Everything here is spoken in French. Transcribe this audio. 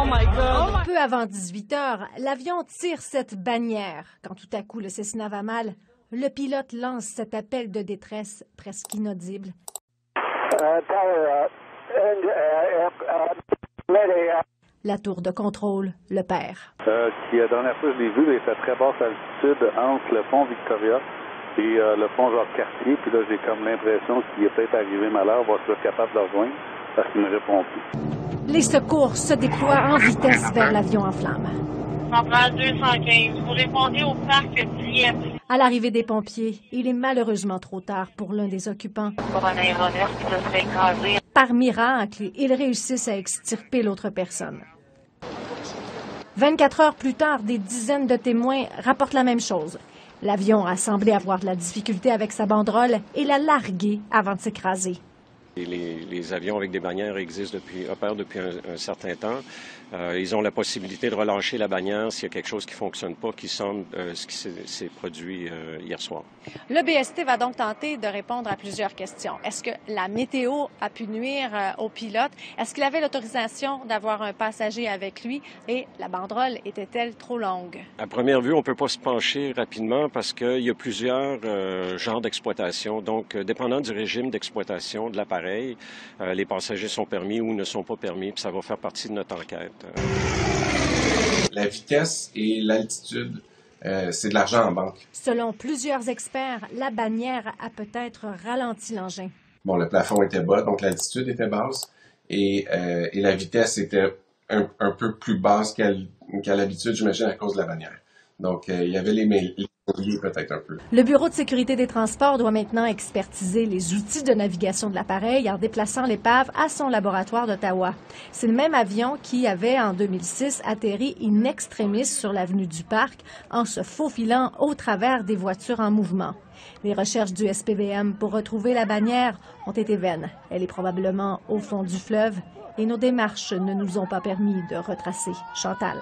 Oh my God! Peu avant 18 h, l'avion tire cette bannière. Quand tout à coup le Cessna va mal, le pilote lance cet appel de détresse presque inaudible. La tour de contrôle le perd. La dernière fois que je l'ai vu, il était à très basse altitude entre le pont Victoria et le pont Jacques-Cartier. Puis là, j'ai comme l'impression qu'il est peut-être arrivé malheur, voir si je suis capable de le rejoindre, parce qu'il me répond plus. Les secours se déploient en vitesse vers l'avion en flammes. On prend 215. Vous répondez au parc Dieppe. À l'arrivée des pompiers, il est malheureusement trop tard pour l'un des occupants. Pour un aéronef qui se serait écrasé. Par miracle, ils réussissent à extirper l'autre personne. 24 heures plus tard, des dizaines de témoins rapportent la même chose. L'avion a semblé avoir de la difficulté avec sa banderole et l'a largué avant de s'écraser. Les avions avec des bannières opèrent depuis un certain temps. Ils ont la possibilité de relâcher la bannière s'il y a quelque chose qui ne fonctionne pas, qui semble ce qui s'est produit hier soir. Le BST va donc tenter de répondre à plusieurs questions. Est-ce que la météo a pu nuire au pilote? Est-ce qu'il avait l'autorisation d'avoir un passager avec lui? Et la banderole était-elle trop longue? À première vue, on ne peut pas se pencher rapidement parce qu'il y a plusieurs genres d'exploitation. Donc, dépendant du régime d'exploitation de l'appareil, les passagers sont permis ou ne sont pas permis, puis ça va faire partie de notre enquête. La vitesse et l'altitude, c'est de l'argent en banque. Selon plusieurs experts, la bannière a peut-être ralenti l'engin. Bon, le plafond était bas, donc l'altitude était basse et la vitesse était un peu plus basse qu'à l'habitude, j'imagine, à cause de la bannière. Donc, il y avait les peut-être un peu. Le Bureau de sécurité des transports doit maintenant expertiser les outils de navigation de l'appareil en déplaçant l'épave à son laboratoire d'Ottawa. C'est le même avion qui avait, en 2006, atterri in extremis sur l'avenue du Parc en se faufilant au travers des voitures en mouvement. Les recherches du SPVM pour retrouver la bannière ont été vaines. Elle est probablement au fond du fleuve et nos démarches ne nous ont pas permis de retracer Chantal.